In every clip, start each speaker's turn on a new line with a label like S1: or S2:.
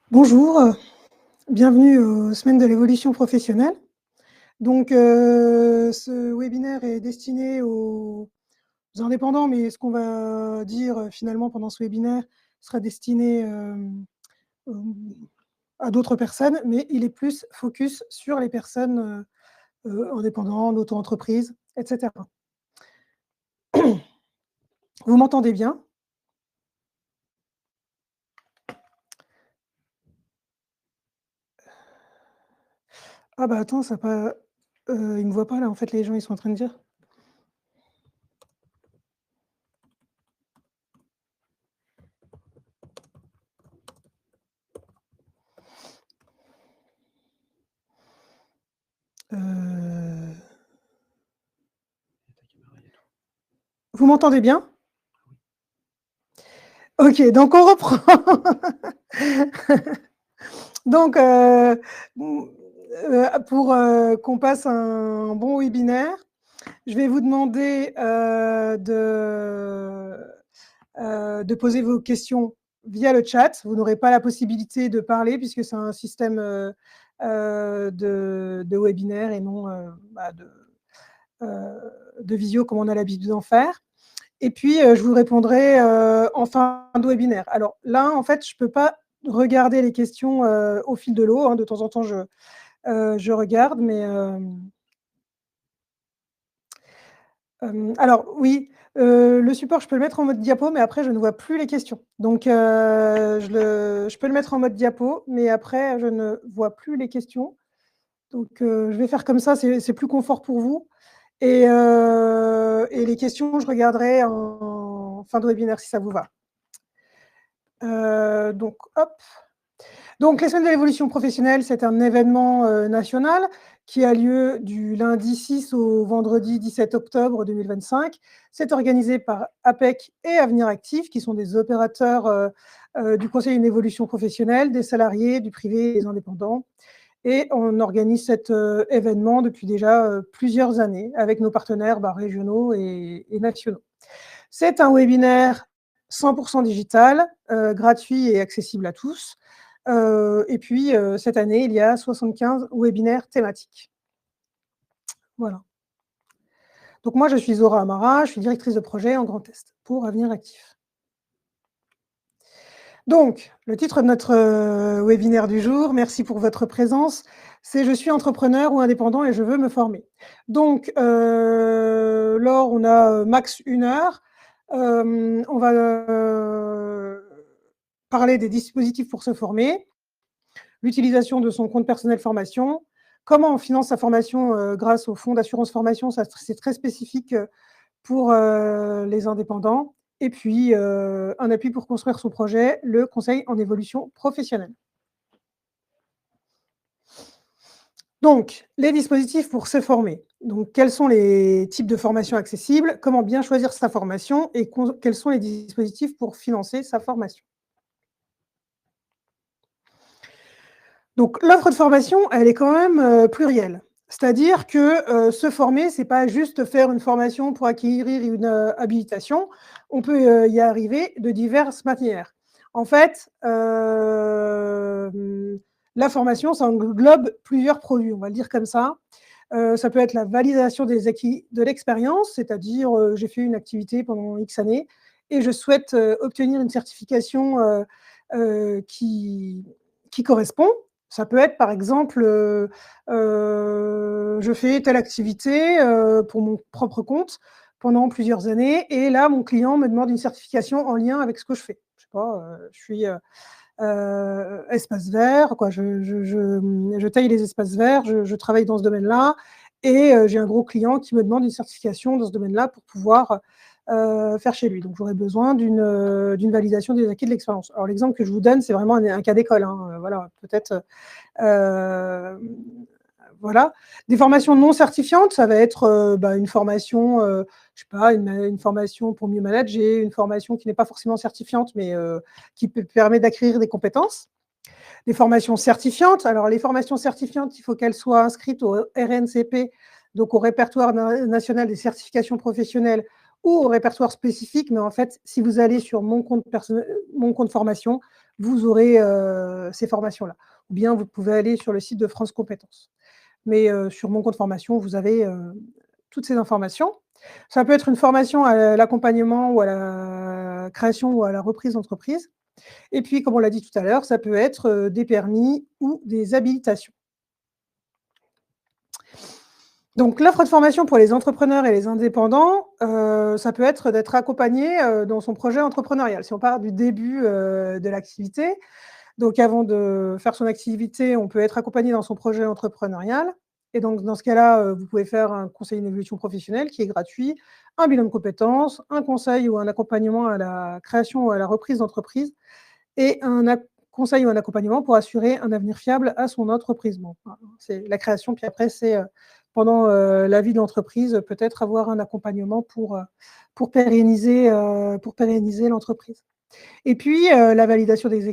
S1: Bonjour, bienvenue aux Semaines de l'évolution professionnelle. Donc, ce webinaire est destiné aux indépendants, mais ce qu'on va dire, finalement pendant ce webinaire sera destiné, hem, à d'autres personnes, mais il est plus focus sur les personnes, indépendants, auto-entreprises, et cetera. Vous m'entendez bien? Ah bah, attends, ça a pas ils me voient pas là, en fait, les gens, ils sont en train de dire. Heu, vous m'entendez bien? OK, donc on reprend. Donc, pour, qu'on passe un bon webinaire, je vais vous demander, de poser vos questions via le chat. Vous n'aurez pas la possibilité de parler puisque c'est un système, de webinaire et non, heu, de visio comme on a l'habitude d'en faire. Et puis, je vous répondrai, en fin de webinaire. Alors là, en fait, je ne peux pas regarder les questions, au fil de l'eau, hein. De temps en temps, je regarde, mais, alors oui, le support, je peux le mettre en mode diapo, mais après je ne vois plus les questions. Donc, je peux le mettre en mode diapo, mais après je ne vois plus les questions. Donc, je vais faire comme ça, c'est plus confort pour vous et les questions, je regarderai en fin de webinaire si ça vous va. Donc hop. Donc les Semaines de l'évolution professionnelle, c'est un événement, national qui a lieu du lundi 6 au vendredi 17 octobre 2025. C'est organisé par APEC et Avenir Actif, qui sont des opérateurs, du conseil une évolution professionnelle, des salariés, du privé et des indépendants. Et on organise cet, événement depuis déjà, plusieurs années avec nos partenaires, régionaux et nationaux. C'est un webinaire 100 digital, gratuit et accessible à tous. Et puis, cette année, il y a 75 webinaires thématiques. Voilà. Donc moi, je suis Zora Amara, je suis directrice de projet en Grand Est pour Avenir Actif. Donc, le titre de notre, webinaire du jour, merci pour votre présence, c'est: «Je suis entrepreneur ou indépendant et je veux me former». Donc, Laure, on a, max 1 heure. On va, parler des dispositifs pour se former, l'utilisation de son compte personnel formation, comment on finance sa formation, grâce au fonds d'assurance formation, ça c'est très spécifique, pour, les indépendants et puis, un appui pour construire son projet, le conseil en évolution professionnelle. Donc, les dispositifs pour se former. Donc, quels sont les types de formations accessibles? Comment bien choisir sa formation et quels sont les dispositifs pour financer sa formation? Donc l'offre de formation, elle est quand même, plurielle. C'est-à-dire que, se former, c'est pas juste faire une formation pour acquérir une, habilitation. On peut, y arriver de diverses manières. En fait, la formation, ça englobe plusieurs produits, on va le dire comme ça. Ça peut être la validation des acquis de l'expérience, c'est-à-dire, j'ai fait une activité pendant X années et je souhaite, obtenir une certification, qui correspond. Ça peut être par exemple, je fais telle activité, pour mon propre compte pendant plusieurs années et là mon client me demande une certification en lien avec ce que je fais. Je sais pas, je suis, espace vert, quoi, je taille les espaces verts, je travaille dans ce domaine-là et j'ai un gros client qui me demande une certification dans ce domaine-là pour pouvoir, faire chez lui. Donc j'aurais besoin d'une validation des acquis de l'expérience. Alors l'exemple que je vous donne, c'est vraiment un cas d'école, hein, voilà, peut-être, voilà. Des formations non certifiantes, ça va être, une formation, je sais pas, une formation pour mieux manager, une formation qui n'est pas forcément certifiante, mais qui peut permet d'acquérir des compétences. Des formations certifiantes, alors les formations certifiantes, il faut qu'elles soient inscrites au RNCP, donc au répertoire national des certifications professionnelles ou au répertoire spécifique, mais en fait, si vous allez sur mon compte formation, vous aurez ces formations-là. Ou bien vous pouvez aller sur le site de France Compétences. Mais sur mon compte formation, vous avez toutes ces informations. Ça peut être une formation à l'accompagnement ou à la création ou à la reprise d'entreprise. Et puis, comme on l'a dit tout à l'heure, ça peut être des permis ou des habilitations. Donc l'offre de formation pour les entrepreneurs et les indépendants, ça peut être d'être accompagné dans son projet entrepreneurial. Si on part du début de l'activité, donc avant de faire son activité, on peut être accompagné dans son projet entrepreneurial. Et donc dans ce cas-là, vous pouvez faire un conseil d'évolution professionnelle qui est gratuit, un bilan de compétences, un conseil ou un accompagnement à la création ou à la reprise d'entreprise et un conseil ou un accompagnement pour assurer un avenir fiable à son entreprise. Bon, c'est la création, puis après c'est pendant la vie de l'entreprise, peut-être avoir un accompagnement pour pérenniser l'entreprise. Et puis, la validation des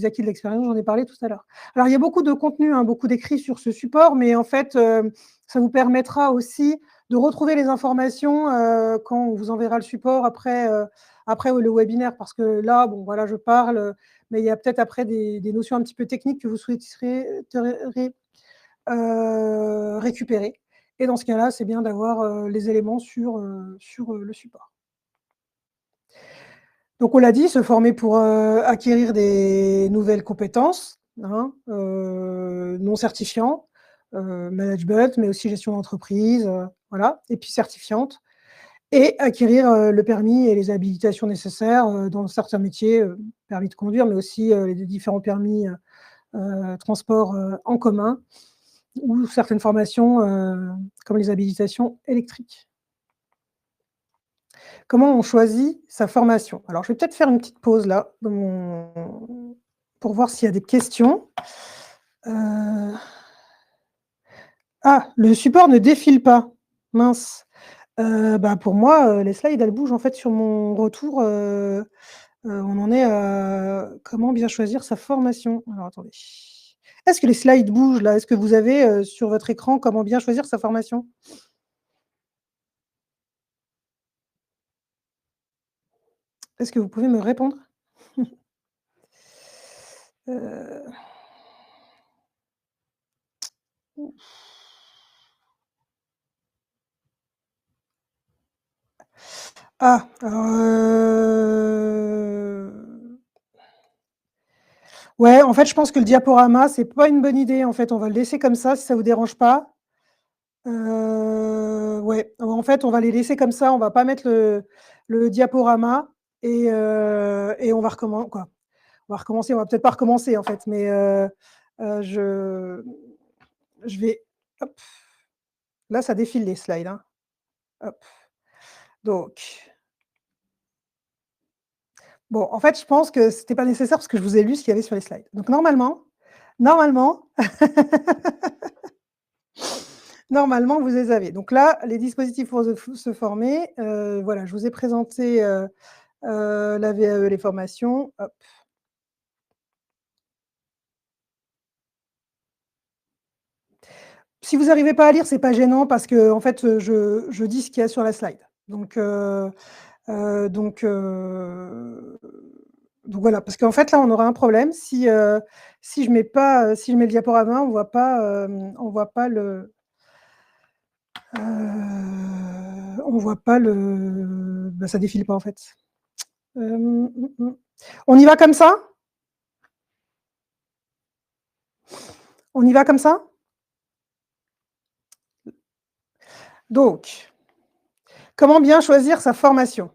S1: acquis de l'expérience, j'en ai parlé tout à l'heure. Alors, il y a beaucoup de contenu, hein, beaucoup d'écrits sur ce support, mais en fait, ça vous permettra aussi de retrouver les informations quand on vous enverra le support après le webinaire. Parce que là, bon, voilà, je parle, mais il y a peut-être après des notions un petit peu techniques que vous souhaiterez récupérer. Et dans ce cas-là, c'est bien d'avoir les éléments sur le support. Donc on l'a dit, se former pour acquérir des nouvelles compétences, hein, non certifiantes, management, mais aussi gestion d'entreprise, voilà, et puis certifiante, et acquérir le permis et les habilitations nécessaires dans certains métiers, permis de conduire, mais aussi les différents permis transport en commun ou certaines formations comme les habilitations électriques. Comment on choisit sa formation? Alors, je vais peut-être faire une petite pause là, pour voir s'il y a des questions. Heu, ah, le support ne défile pas. Mince. Bah, pour moi, les slides, elles bougent en fait sur mon retour, on en est à comment bien choisir sa formation? Alors attendez. Est-ce que les slides bougent là? Est-ce que vous avez, sur votre écran comment bien choisir sa formation? Est-ce que vous pouvez me répondre? Heu Ah, alors, ouais, en fait, je pense que le diaporama, c'est pas une bonne idée, en fait. On va le laisser comme ça, si ça vous dérange pas. Ouais, en fait, on va les laisser comme ça, on va pas mettre le diaporama et on va recommencer, on va peut-être pas recommencer, en fait, mais je vais hop, là, ça défile les slides, hein. Hop, donc bon, en fait, je pense que c'était pas nécessaire parce que je vous ai lu ce qu'il y avait sur les slides. Donc normalement, normalement, vous les avez. Donc là, les dispositifs pour se former, voilà, je vous ai présenté, la VAE, les formations, hop. Si vous n'arrivez pas à lire, c'est pas gênant parce qu'en fait, je dis ce qu'il y a sur la slide. Heu, donc heu, donc voilà, parce qu'en fait, là, on aura un problème si je mets pas, si je mets le diaporama, on voit pas on voit pas bah, ça défile pas, en fait. On y va comme ça? On y va comme ça? Donc, comment bien choisir sa formation?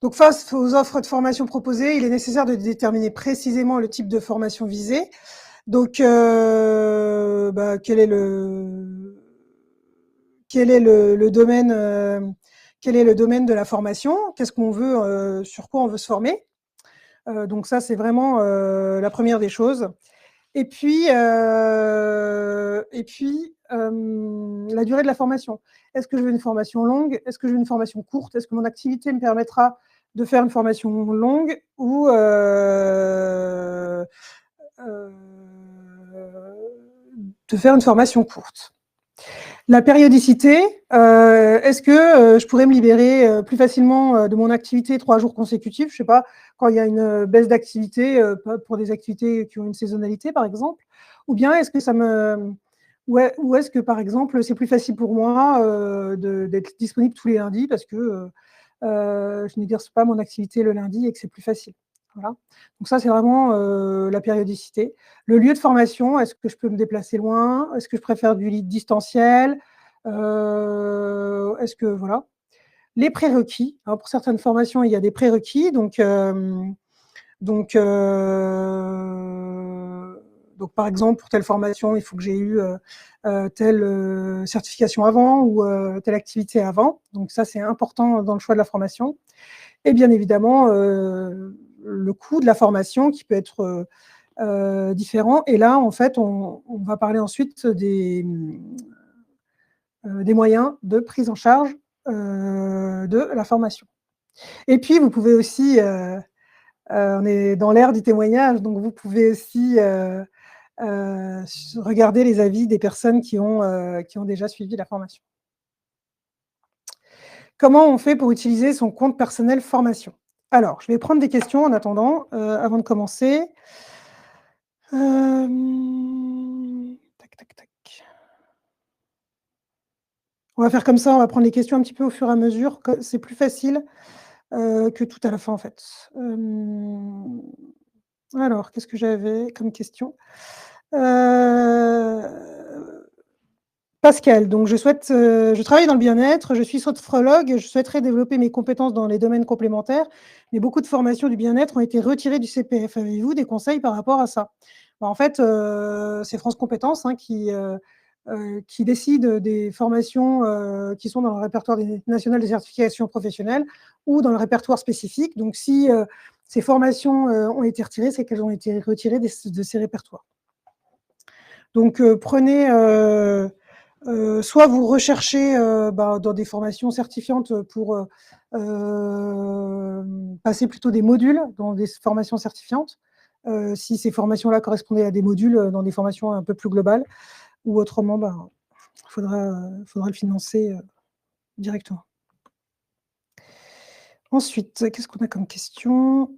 S1: Donc face aux offres de formation proposées, il est nécessaire de déterminer précisément le type de formation visée. Donc, bah, quel est le domaine de la formation? Qu'est-ce qu'on veut, sur quoi on veut se former? Donc ça, c'est vraiment, la première des choses. La durée de la formation. Est-ce que je veux une formation longue? Est-ce que je veux une formation courte? Est-ce que mon activité me permettra de faire une formation longue ou de faire une formation courte? La périodicité, est-ce que je pourrais me libérer plus facilement de mon activité 3 jours consécutifs? Je sais pas, quand il y a une baisse d'activité, pour des activités qui ont une saisonnalité, par exemple? Ou bien est-ce que ça me ou est-ce que, par exemple, c'est plus facile pour moi d'être disponible tous les lundis parce que je n'exerce pas mon activité le lundi et que c'est plus facile? Voilà. Donc ça, c'est vraiment la périodicité. Le lieu de formation, est-ce que je peux me déplacer loin? Est-ce que je préfère du distanciel? Est-ce que voilà. Les prérequis, hein, pour certaines formations, il y a des prérequis, donc, par exemple, pour telle formation, il faut que j'ai eu telle certification avant ou telle activité avant. Donc ça, c'est important dans le choix de la formation. Et bien évidemment, le coût de la formation qui peut être différent. Et là, en fait, on va parler ensuite des moyens de prise en charge de la formation. Et puis, vous pouvez aussi, on est dans l'ère du témoignage, donc vous pouvez aussi regarder les avis des personnes qui ont déjà suivi la formation. Comment on fait pour utiliser son compte personnel formation? Alors, je vais prendre des questions en attendant, avant de commencer. Tac, tac, tac. On va faire comme ça, on va prendre les questions un petit peu au fur et à mesure, c'est plus facile, que tout à la fin, en fait. Alors, qu'est-ce que j'avais comme question? Heu, Pascal, donc je travaille dans le bien-être, je suis sophrologue et je souhaiterais développer mes compétences dans les domaines complémentaires, mais beaucoup de formations du bien-être ont été retirées du CPF. Avez-vous des conseils par rapport à ça? Bah, en fait, c'est France Compétences, hein, qui décide des formations, qui sont dans le répertoire national des certifications professionnelles ou dans le répertoire spécifique. Donc si, ces formations, ont été retirées, c'est qu'elles ont été retirées de ces répertoires. Donc prenez, soit vous recherchez dans des formations certifiantes pour passer plutôt des modules dans des formations certifiantes, si ces formations-là correspondaient à des modules dans des formations un peu plus globales, ou autrement, il faudra le financer directement. Ensuite, qu'est-ce qu'on a comme question?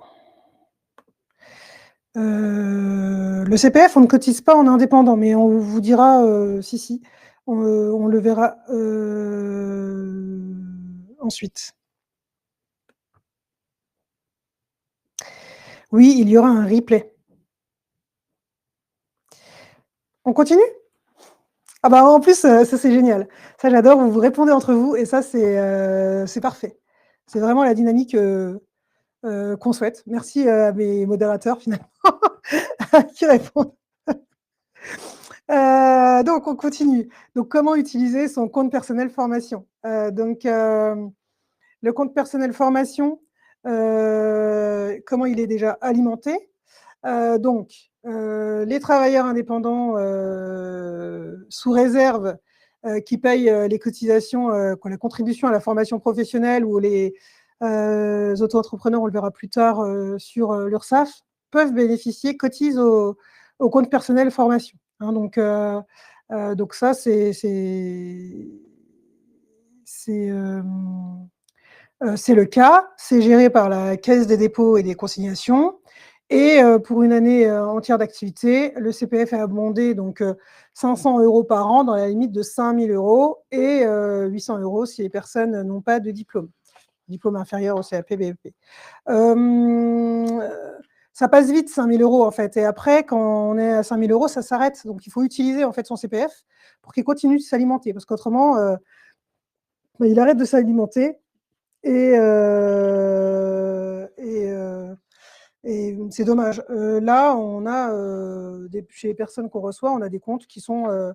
S1: Le CPF, on ne cotise pas en indépendant, mais on vous dira, si, on le verra ensuite. Oui, il y aura un replay. On continue? Ah bah, en plus, ça c'est génial. Ça j'adore, vous vous répondez entre vous et ça c'est parfait. C'est vraiment la dynamique, qu'on souhaite. Merci, à mes modérateurs finalement qui répondent. Donc on continue. Donc comment utiliser son compte personnel formation? Le compte personnel formation, comment il est déjà alimenté? Les travailleurs indépendants sous réserve qui payent les cotisations, la contribution à la formation professionnelle, ou les auto-entrepreneurs, on le verra plus tard sur l'URSSAF, peuvent bénéficier, cotisent au compte personnel formation. Hein, donc ça, c'est le cas, c'est géré par la Caisse des dépôts et des consignations, et pour une année entière d'activité, le CPF est abondé, donc 500 € par an dans la limite de 5 000 € et 800 € si les personnes n'ont pas de diplôme inférieur au CAP, BEP. Ça passe vite 5 000 € en fait, et après quand on est à 5 000 €, ça s'arrête. Donc il faut utiliser en fait son CPF pour qu'il continue de s'alimenter, parce qu'autrement, il arrête de s'alimenter. Et c'est dommage. Là, on a chez les personnes qu'on reçoit, on a des comptes qui sont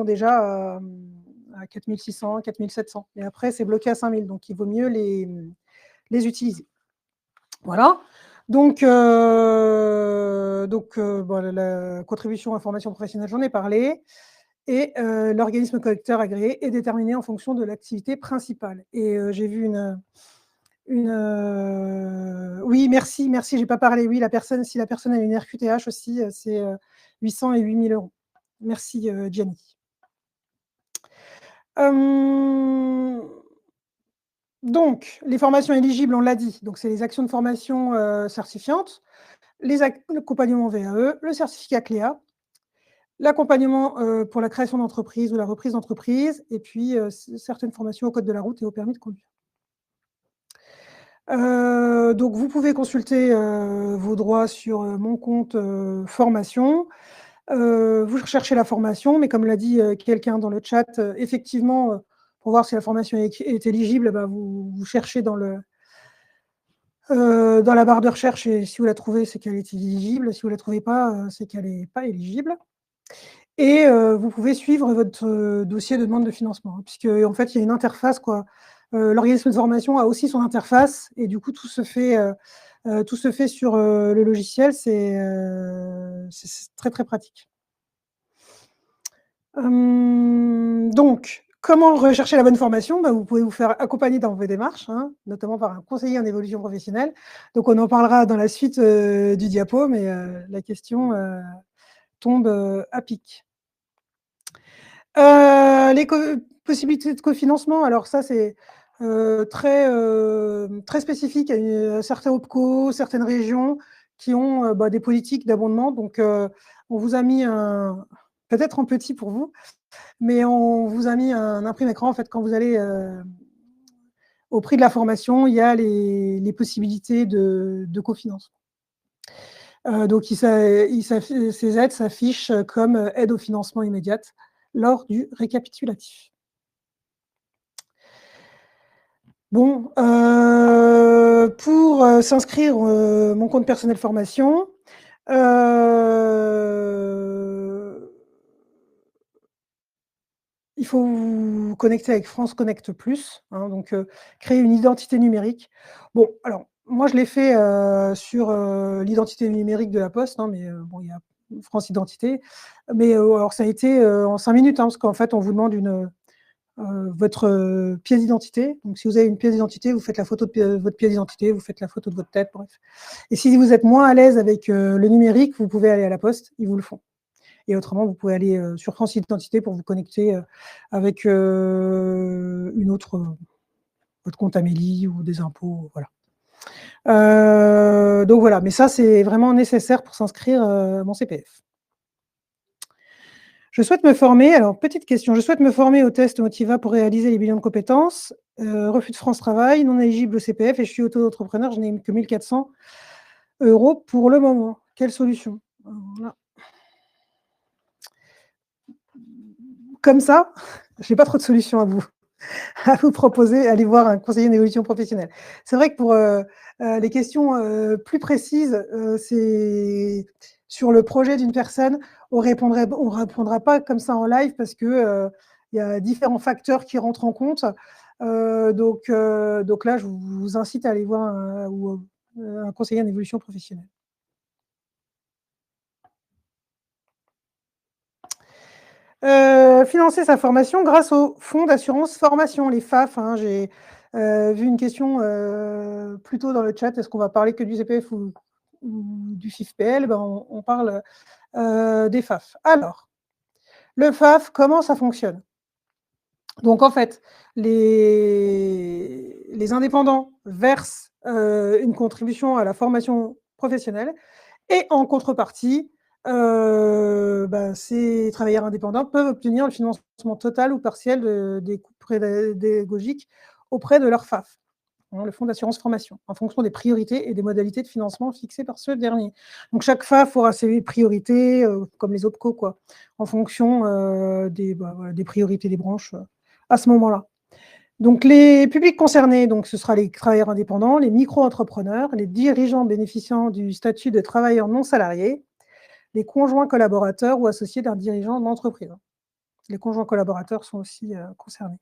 S1: déjà à 4 600, 4 700. Et après, c'est bloqué à 5 000, donc il vaut mieux les utiliser. Voilà. Donc, la contribution à formation professionnelle, j'en ai parlé. Et l'organisme collecteur agréé est déterminé en fonction de l'activité principale. Et j'ai vu oui, merci, j'ai pas parlé. Oui, si la personne a une RQTH aussi, c'est 800 et 8 000 €. Merci, Gianni. Hem, donc les formations éligibles, on l'a dit, donc c'est les actions de formation, certifiantes, l'accompagnement VAE, le certificat CLEA, l'accompagnement, pour la création d'entreprise ou la reprise d'entreprise et puis, certaines formations au code de la route et au permis de conduire. Donc vous pouvez consulter, vos droits sur, mon compte, formation. Vous recherchez la formation, mais comme l'a dit, quelqu'un dans le chat, effectivement, pour voir si la formation est éligible, bah, vous cherchez dans la barre de recherche et si vous la trouvez, c'est qu'elle est éligible. Si vous la trouvez pas, c'est qu'elle est pas éligible et vous pouvez suivre votre, dossier de demande de financement, hein, puisque en fait, il y a une interface quoi. L'organisme de formation a aussi son interface et du coup, tout se fait sur, le logiciel. C'est très, très pratique. Donc, comment rechercher la bonne formation? Bah, vous pouvez vous faire accompagner dans vos démarches, hein, notamment par un conseiller en évolution professionnelle. Donc on en parlera dans la suite, du diapo, mais la question, tombe, à pic. Les possibilités de cofinancement, alors ça c'est, très spécifique à certains OPCO, certaines régions qui ont, bah, des politiques d'abondement. Donc on vous a mis un peut-être en petit pour vous, mais on vous a mis un imprimé-écran, en fait, quand vous allez, au prix de la formation, il y a les possibilités de cofinancement. Donc ces aides s'affichent comme, aide au financement immédiate lors du récapitulatif. Bon, pour, s'inscrire, mon compte personnel formation, heu il faut vous connecter avec France Connect Plus, hein, donc créer une identité numérique. Bon, alors moi je l'ai fait, sur, l'identité numérique de la Poste, hein, mais bon, il y a France Identité. Mais alors ça a été, en 5 minutes, hein, parce qu'en fait, on vous demande votre, pièce d'identité. Donc si vous avez une pièce d'identité, vous faites la photo de votre pièce d'identité, vous faites la photo de votre tête, bref. Et si vous êtes moins à l'aise avec, le numérique, vous pouvez aller à la Poste, ils vous le font. Et autrement, vous pouvez aller, sur France Identité pour vous connecter, avec, une autre, votre compte Amélie ou des impôts, voilà. Donc voilà, mais ça, c'est vraiment nécessaire pour s'inscrire, à mon CPF. Je souhaite me former alors petite question, je souhaite me former au test Motiva pour réaliser les bilans de compétences, refus de France Travail, non éligible au CPF et je suis auto-entrepreneur, je n'ai que 1 400 € pour le moment. Quelle solution? Alors là comme ça, j'ai pas trop de solutions à vous proposer, allez voir un conseiller en évolution professionnelle. C'est vrai que pour, les questions, plus précises, c'est sur le projet d'une personne, on répondra pas comme ça en live parce que, il y a différents facteurs qui rentrent en compte. Donc là, je vous incite à aller voir un conseiller en évolution professionnelle. Financer sa formation grâce au fonds d'assurance formation, les FAF, hein. J'ai, vu une question, plus tôt dans le chat. Est-ce qu'on va parler que du CPF ou du FIFPL? Ben, on parle, des FAF. Alors, le FAF, comment ça fonctionne? Donc en fait, les indépendants versent, une contribution à la formation professionnelle et en contrepartie, ces travailleurs indépendants peuvent obtenir le financement total ou partiel des coûts pédagogiques auprès de leur FAF, hein, le fonds d'assurance formation, en fonction des priorités et des modalités de financement fixées par ce dernier. Donc chaque FAF aura ses priorités, comme les OPCO quoi, en fonction, voilà, des priorités des branches, à ce moment-là. Donc les publics concernés, donc ce sera les travailleurs indépendants, les micro-entrepreneurs, les dirigeants bénéficiant du statut de travailleurs non salariés, les conjoints collaborateurs ou associés d'un dirigeant d'entreprise. Les conjoints collaborateurs sont aussi, concernés.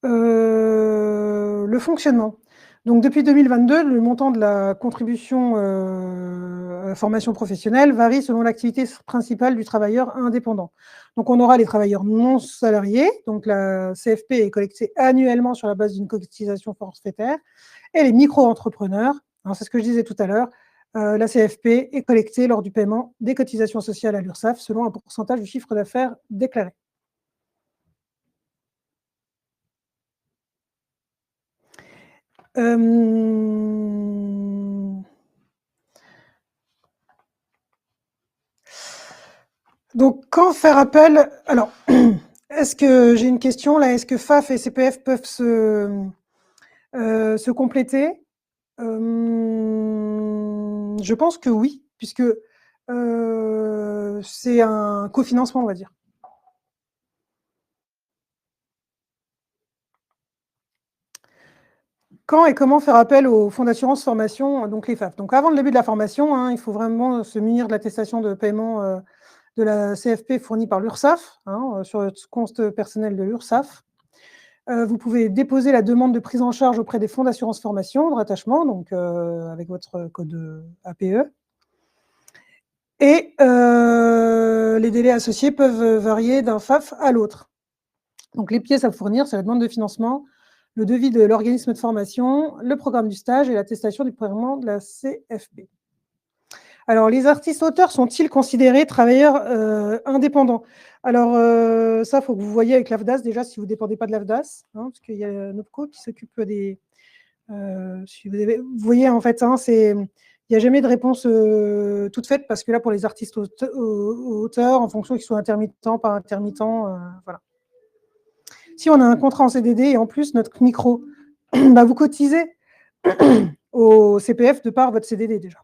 S1: Le fonctionnement. Donc depuis 2022, le montant de la contribution, à la formation professionnelle varie selon l'activité principale du travailleur indépendant. Donc on aura les travailleurs non salariés, donc la CFP est collectée annuellement sur la base d'une cotisation forfaitaire et les micro-entrepreneurs, alors c'est ce que je disais tout à l'heure, la CFP est collectée lors du paiement des cotisations sociales à l'URSSAF selon un pourcentage du chiffre d'affaires déclaré. Donc, quand faire appel... Alors, est-ce que j'ai une question là? Est-ce que FAF et CPF peuvent se compléter? Je pense que oui, puisque c'est un cofinancement, on va dire. Quand et comment faire appel aux fonds d'assurance formation, donc les FAF? Donc, avant le début de la formation, hein, il faut vraiment se munir de l'attestation de paiement de la CFP fournie par l'URSSAF, hein, sur le compte personnel de l'URSSAF. Vous pouvez déposer la demande de prise en charge auprès des fonds d'assurance formation de rattachement, donc avec votre code APE. Et les délais associés peuvent varier d'un FAF à l'autre. Donc, les pièces à fournir, c'est la demande de financement, le devis de l'organisme de formation, le programme du stage et l'attestation du paiement de la CFP. Alors, les artistes-auteurs sont-ils considérés travailleurs indépendants? Alors, ça, il faut que vous voyez avec l'AFDAS déjà, si vous ne dépendez pas de l'AFDAS, hein, parce qu'il y a un OPCO qui s'occupe des... si vous voyez, en fait, hein, il n'y a jamais de réponse toute faite, parce que là, pour les artistes auteurs, en fonction qu'ils soient intermittents, pas intermittents, voilà. Si on a un contrat en CDD et en plus notre micro, bah, vous cotisez au CPF de par votre CDD déjà.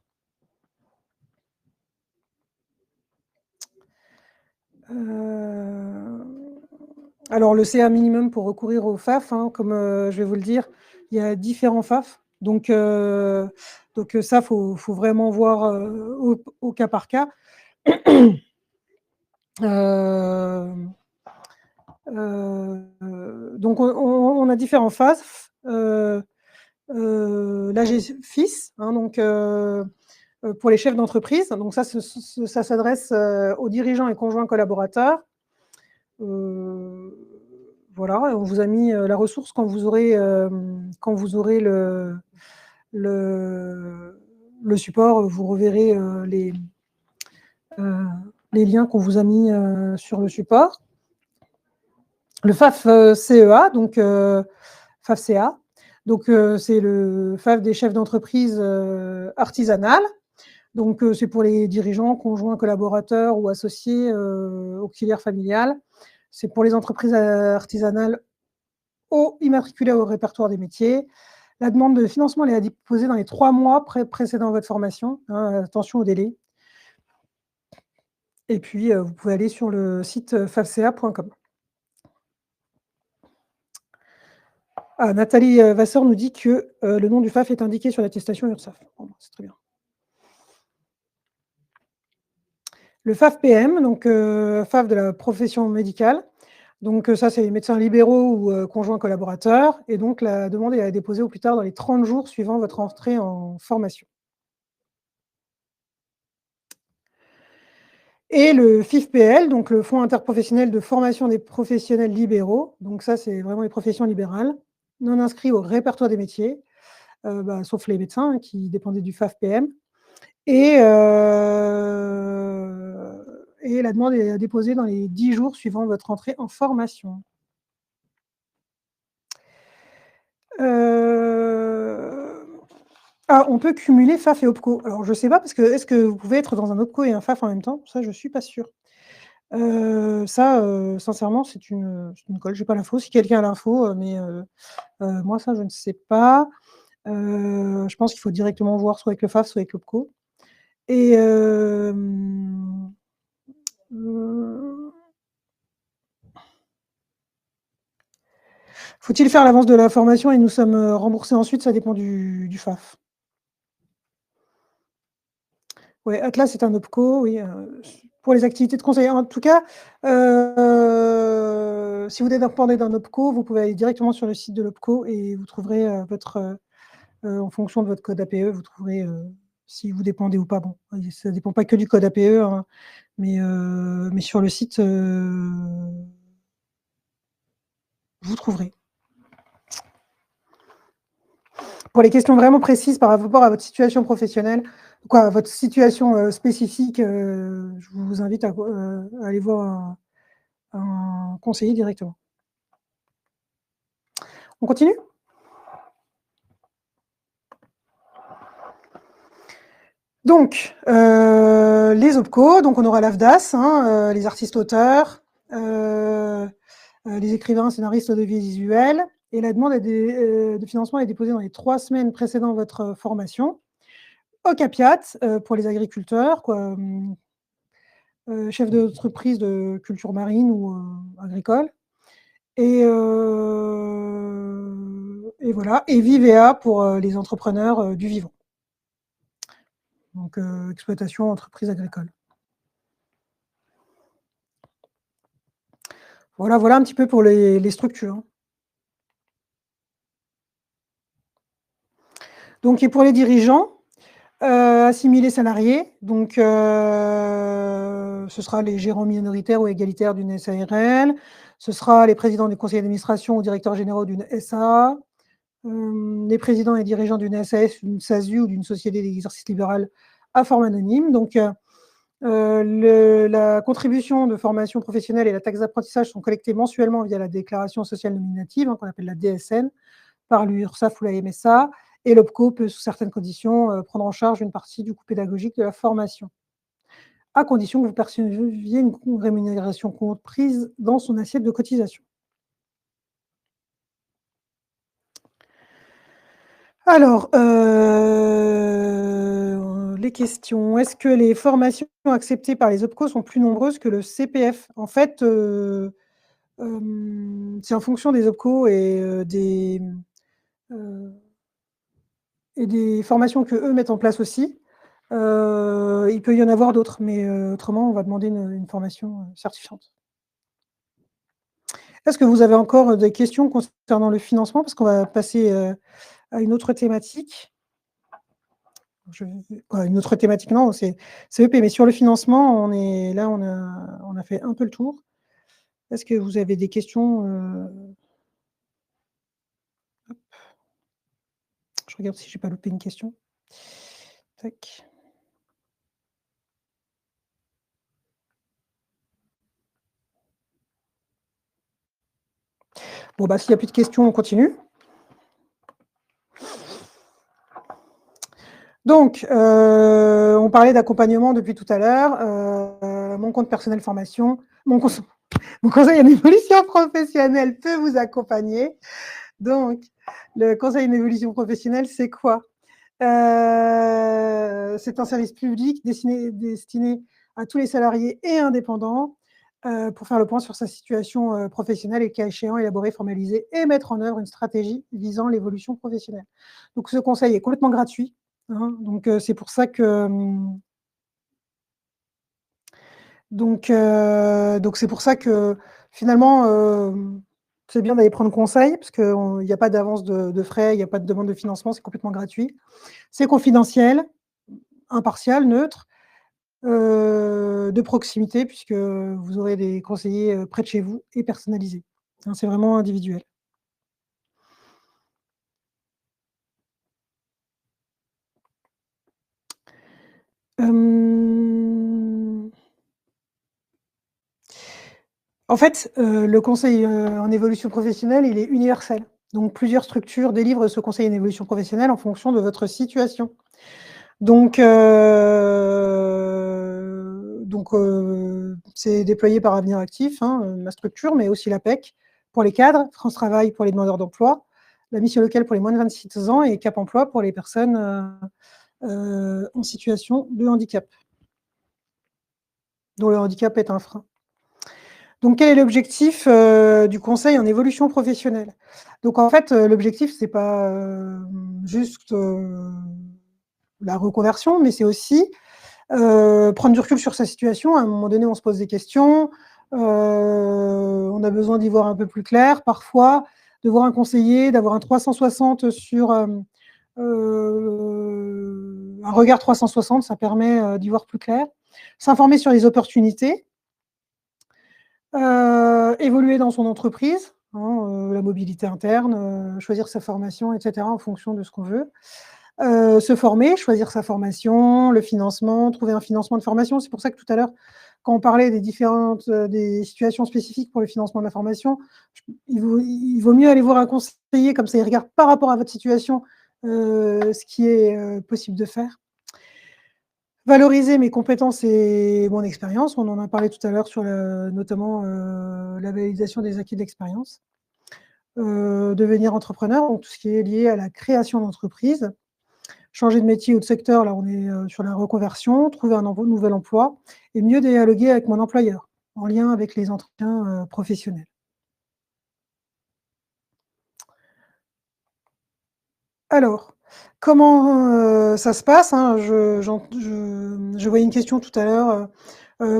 S1: Alors, le CA minimum pour recourir au FAF, hein, comme je vais vous le dire, il y a différents FAF. Donc ça, il faut vraiment voir au cas par cas. Donc, on a différents FAF. L'AGFIS, hein, donc pour les chefs d'entreprise. Donc ça s'adresse aux dirigeants et conjoints collaborateurs. Voilà, on vous a mis la ressource quand vous aurez le support, vous reverrez les liens qu'on vous a mis sur le support. Le FAF CEA, donc FAF CA, donc c'est le FAF des chefs d'entreprise artisanales. Donc c'est pour les dirigeants, conjoints, collaborateurs ou associés auxiliaires familiales. C'est pour les entreprises artisanales immatriculées au répertoire des métiers. La demande de financement est à déposer dans les 3 mois précédant votre formation. Hein, attention au délai. Et puis, vous pouvez aller sur le site fafca.com. Ah, Nathalie Vasseur nous dit que le nom du FAF est indiqué sur l'attestation URSSAF. Bon, c'est très bien. Le FAF-PM, donc FAF de la profession médicale. Donc ça, c'est les médecins libéraux ou conjoints collaborateurs. Et donc, la demande est à déposer au plus tard dans les 30 jours suivant votre entrée en formation. Et le FIFPL, donc le Fonds interprofessionnel de formation des professionnels libéraux. Donc ça, c'est vraiment les professions libérales, non inscrits au répertoire des métiers, sauf les médecins hein, qui dépendaient du FAF-PM. Et la demande est à déposer dans les 10 jours suivant votre entrée en formation. On peut cumuler FAF et OPCO. Alors, je ne sais pas, parce que est-ce que vous pouvez être dans un OPCO et un FAF en même temps? Ça, je ne suis pas sûre. Sincèrement, c'est une colle. Je n'ai pas l'info. Si quelqu'un a l'info, mais moi, ça, je ne sais pas. Je pense qu'il faut directement voir soit avec le FAF, soit avec l'OPCO. Et faut-il faire l'avance de la formation et nous sommes remboursés ensuite? Ça dépend du FAF. Oui, Atlas est un OPCO, oui, pour les activités de conseil. En tout cas, si vous dépendez d'un OPCO, vous pouvez aller directement sur le site de l'OPCO et vous trouverez en fonction de votre code APE, vous trouverez si vous dépendez ou pas. Bon, ça ne dépend pas que du code APE, hein, mais sur le site, vous trouverez. Pour les questions vraiment précises par rapport à votre situation professionnelle, Quoi, votre situation spécifique, je vous invite à aller voir un conseiller directement. On continue? Donc, les OPCO, donc on aura l'AFDAS, hein, les artistes-auteurs, les écrivains, scénaristes audiovisuels, et la demande de financement est déposée dans les 3 semaines précédant votre formation. Au CAPIAT, pour les agriculteurs, quoi, chefs d'entreprise de culture marine ou agricole. Et voilà, et Vivea pour les entrepreneurs du vivant. Donc, exploitation, entreprise agricole. Voilà, voilà un petit peu pour les structures. Donc, et pour les dirigeants, assimilés salariés, donc ce sera les gérants minoritaires ou égalitaires d'une SARL, ce sera les présidents du conseil d'administration ou directeurs généraux d'une SA, les présidents et dirigeants d'une SAS, d'une SASU ou d'une société d'exercice libéral à forme anonyme. Donc, la contribution de formation professionnelle et la taxe d'apprentissage sont collectées mensuellement via la déclaration sociale nominative, hein, qu'on appelle la DSN, par l'URSSAF ou la MSA, et l'OPCO peut, sous certaines conditions, prendre en charge une partie du coût pédagogique de la formation, à condition que vous perceviez une rémunération comprise dans son assiette de cotisation. Alors, les questions. Est-ce que les formations acceptées par les OPCO sont plus nombreuses que le CPF? En fait, c'est en fonction des OPCO et des formations qu'eux mettent en place aussi. Il peut y en avoir d'autres, mais autrement, on va demander une formation certifiante. Est-ce que vous avez encore des questions concernant le financement? Parce qu'on va passer à une autre thématique. Une autre thématique, non, c'est CEP, mais sur le financement, on a fait un peu le tour. Est-ce que vous avez des questions? Je regarde si j'ai pas loupé une question. Tac. Bon, bah, s'il n'y a plus de questions, on continue. Donc, on parlait d'accompagnement depuis tout à l'heure. Mon compte personnel formation, mon conseil en évolution professionnelle peut vous accompagner. Donc, le conseil en évolution professionnelle, c'est quoi? C'est un service public destiné à tous les salariés et indépendants pour faire le point sur sa situation professionnelle et, cas échéant, élaborer, formaliser et mettre en œuvre une stratégie visant l'évolution professionnelle. Donc, ce conseil est complètement gratuit. Hein, donc, c'est pour ça que c'est pour ça que finalement, c'est bien d'aller prendre conseil parce qu'il n'y a pas d'avance de frais, il n'y a pas de demande de financement, c'est complètement gratuit. C'est confidentiel, impartial, neutre, de proximité puisque vous aurez des conseillers près de chez vous et personnalisés. Hein, c'est vraiment individuel. Hem En fait, le conseil en évolution professionnelle, il est universel. Donc plusieurs structures délivrent ce conseil en évolution professionnelle en fonction de votre situation. Donc c'est déployé par Avenir Actif, hein, ma structure, mais aussi l'APEC pour les cadres, France Travail pour les demandeurs d'emploi, la Mission Locale pour les moins de 26 ans et Cap Emploi pour les personnes en situation de handicap, dont le handicap est un frein. Donc, quel est l'objectif du conseil en évolution professionnelle? Donc, en fait, l'objectif, c'est pas juste la reconversion, mais c'est aussi prendre du recul sur sa situation. À un moment donné, on se pose des questions, on a besoin d'y voir un peu plus clair. Parfois, de voir un conseiller, d'avoir un 360 sur un regard 360, ça permet d'y voir plus clair. S'informer sur les opportunités. Évoluer dans son entreprise, hein, la mobilité interne, choisir sa formation et cetera en fonction de ce qu'on veut. Se former, choisir sa formation, le financement, trouver un financement de formation. C'est pour ça que tout à l'heure, quand on parlait des différentes des situations spécifiques pour le financement de la formation, il vaut mieux aller voir un conseiller, comme ça il regarde par rapport à votre situation ce qui est possible de faire. Valoriser mes compétences et mon expérience, on en a parlé tout à l'heure sur notamment la validation des acquis de l'expérience. Devenir entrepreneur, donc tout ce qui est lié à la création d'entreprise. Changer de métier ou de secteur, là on est sur la reconversion, trouver un nouvel emploi et mieux dialoguer avec mon employeur, en lien avec les entretiens professionnels. Alors, comment ça se passe, hein, je voyais une question tout à l'heure,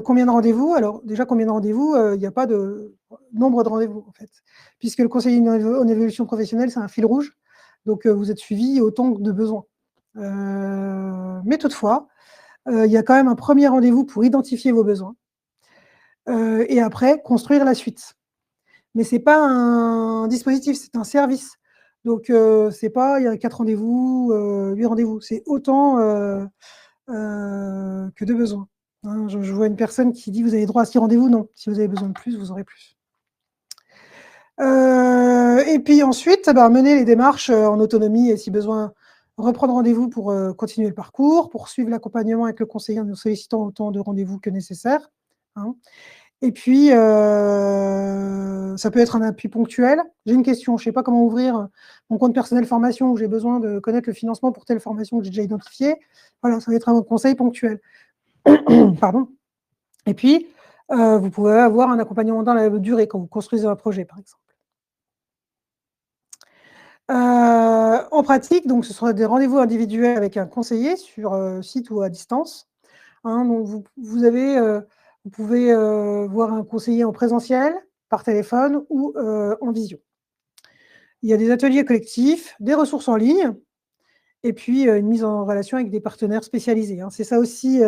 S1: combien de rendez-vous? Alors déjà, combien de rendez-vous? Il n'y a pas de nombre de rendez-vous, en fait, puisque le conseiller en évolution professionnelle, c'est un fil rouge, donc vous êtes suivi autant de besoin. Mais toutefois, il y a quand même un premier rendez-vous pour identifier vos besoins et après construire la suite. Mais c'est pas un dispositif, c'est un service. Donc c'est pas il y a 4 rendez-vous, 8 rendez-vous, c'est autant que de besoin. Hein, je vois une personne qui dit: «Vous avez droit à 6 rendez-vous». Non, si vous avez besoin de plus, vous aurez plus. Et puis ensuite, bah, mener les démarches en autonomie et si besoin, reprendre rendez-vous pour continuer le parcours, poursuivre l'accompagnement avec le conseiller en nous sollicitant autant de rendez-vous que nécessaire. Hein. Et puis, ça peut être un appui ponctuel. J'ai une question, je ne sais pas comment ouvrir mon compte personnel formation où j'ai besoin de connaître le financement pour telle formation que j'ai déjà identifiée. Voilà, ça va être un conseil ponctuel. Pardon. Et puis, vous pouvez avoir un accompagnement dans la durée quand vous construisez un projet, par exemple. En pratique, donc, ce sera des rendez-vous individuels avec un conseiller sur site ou à distance. Hein, donc vous pouvez voir un conseiller en présentiel, par téléphone ou en visio. Il y a des ateliers collectifs, des ressources en ligne et puis une mise en relation avec des partenaires spécialisés. Hein. C'est ça aussi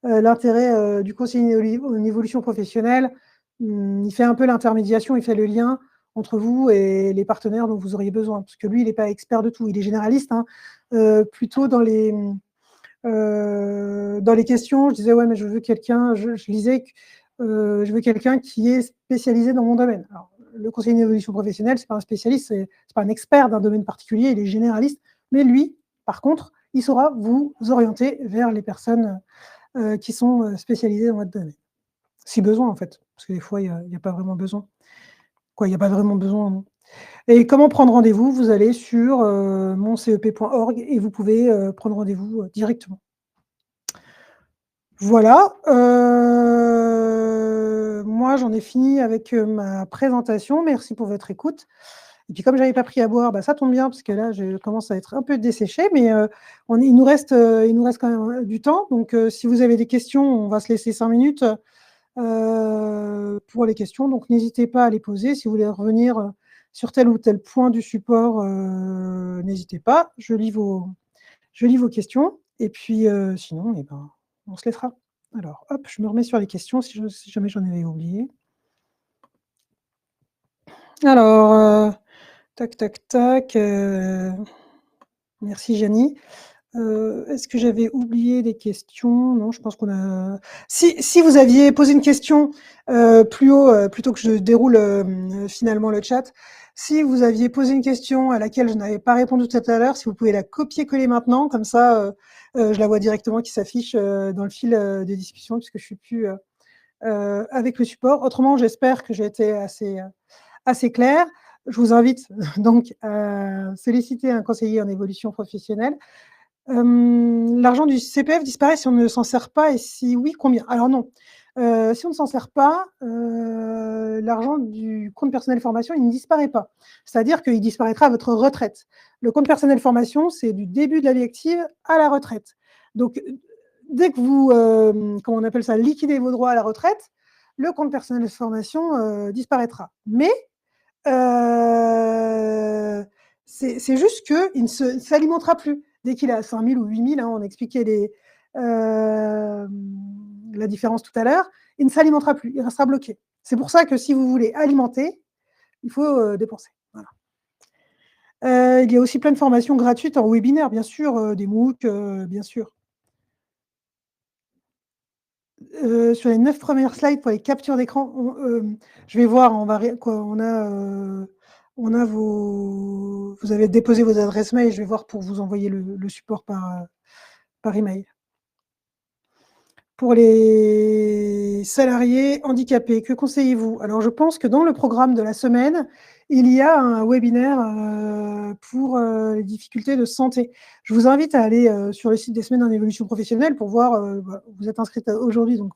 S1: l'intérêt du conseiller en évolution professionnelle. Il fait un peu l'intermédiation, il fait le lien entre vous et les partenaires dont vous auriez besoin. Parce que lui, il n'est pas expert de tout, il est généraliste. Hein, plutôt dans les questions, je disais, ouais, mais je veux quelqu'un, je lisais, je veux quelqu'un qui est spécialisé dans mon domaine. Alors, le conseiller d'évolution professionnelle, ce n'est pas un spécialiste, ce n'est pas un expert d'un domaine particulier, il est généraliste, mais lui, par contre, il saura vous orienter vers les personnes qui sont spécialisées dans votre domaine. Si besoin, en fait, parce que des fois, il n'y a pas vraiment besoin. Quoi, il n'y a pas vraiment besoin, non. Et comment prendre rendez-vous? Vous allez sur moncep.org et vous pouvez prendre rendez-vous directement. Voilà, moi j'en ai fini avec ma présentation. Merci pour votre écoute. Et puis comme j'avais pas pris à boire, bah, ça tombe bien parce que là je commence à être un peu desséchée, mais il nous reste quand même du temps. Donc si vous avez des questions, on va se laisser 5 minutes pour les questions. Donc n'hésitez pas à les poser. Si vous voulez revenir sur tel ou tel point du support, n'hésitez pas. Je lis vos questions et puis sinon, eh ben, on se laissera. Alors, hop, je me remets sur les questions si jamais j'en avais oublié. Alors, tac, tac, tac. Merci Janie. Est-ce que j'avais oublié des questions? Non, je pense qu'on a. Si vous aviez posé une question plus haut, plutôt que je déroule finalement le chat, si vous aviez posé une question à laquelle je n'avais pas répondu tout à l'heure, si vous pouvez la copier-coller maintenant, comme ça, je la vois directement qui s'affiche dans le fil des discussions, puisque je suis plus avec le support. Autrement, j'espère que j'ai été assez claire. Je vous invite donc à solliciter un conseiller en évolution professionnelle. L'argent du CPF disparaît si on ne s'en sert pas et si oui, combien? Alors non, si on ne s'en sert pas, l'argent du compte personnel formation, il ne disparaît pas. C'est-à-dire qu'il disparaîtra à votre retraite. Le compte personnel formation, c'est du début de la vie active à la retraite. Donc, dès que vous, comment on appelle ça, liquidez vos droits à la retraite, le compte personnel formation disparaîtra. Mais c'est juste qu'il ne s'alimentera plus. Dès qu'il est à 5 000 ou 8 000, hein, on expliquait la différence tout à l'heure, il ne s'alimentera plus, il restera bloqué. C'est pour ça que si vous voulez alimenter, il faut dépenser. Voilà. Il y a aussi plein de formations gratuites en webinaire, bien sûr, des MOOC, bien sûr. Sur les 9 premières slides pour les captures d'écran, je vais voir, on va ré quoi, on a vos vous avez déposé vos adresses mail, je vais voir pour vous envoyer le support par email. Pour les salariés handicapés, que conseillez-vous? Alors je pense que dans le programme de la semaine, il y a un webinaire, pour, les difficultés de santé. Je vous invite à aller, sur le site des semaines en évolution professionnelle pour voir, vous êtes inscrite, aujourd'hui, donc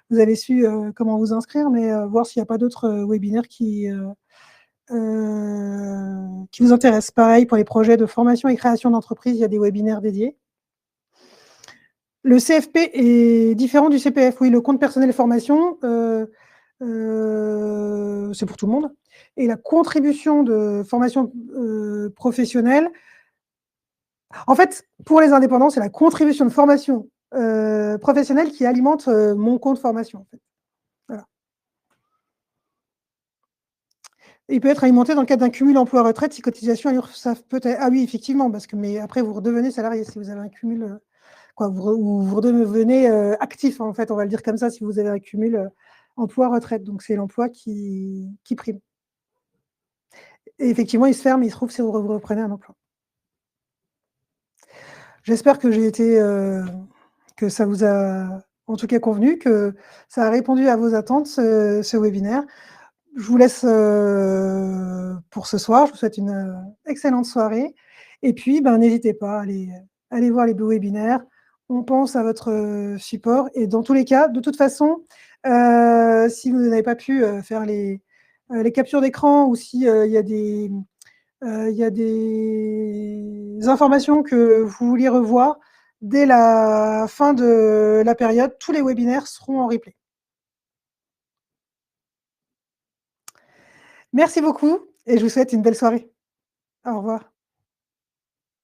S1: vous avez su, comment vous inscrire, mais, voir s'il n'y a pas d'autres, webinaires qui vous intéressent. Pareil pour les projets de formation et création d'entreprise, il y a des webinaires dédiés. Le CFP est différent du CPF. Oui, le compte personnel de formation, c'est pour tout le monde, et la contribution de formation, professionnelle, en fait, pour les indépendants, c'est la contribution de formation, professionnelle qui alimente, mon compte formation, en fait. Voilà. Il peut être alimenté dans le cadre d'un cumul emploi-retraite si cotisation à l'URSSAF peut-être, ah oui, effectivement, parce que mais après vous redevenez salarié si vous avez un cumul, quoi, vous redevenez, actif, en fait, on va le dire comme ça, si vous avez un cumul, emploi-retraite, donc c'est l'emploi qui prime, et effectivement, il se ferme, il se trouve si vous reprenez un emploi. J'espère que j'ai été, que ça vous a en tout cas convenu, que ça a répondu à vos attentes, ce webinaire. Je vous laisse, pour ce soir. Je vous souhaite une, excellente soirée, et puis, ben, n'hésitez pas à aller voir les webinaires. On pense à votre, support, et dans tous les cas, de toute façon, si vous n'avez pas pu, faire les captures d'écran, ou si, il y a des informations que vous vouliez revoir, dès la fin de la période, tous les webinaires seront en replay. Merci beaucoup et je vous souhaite une belle soirée. Au revoir.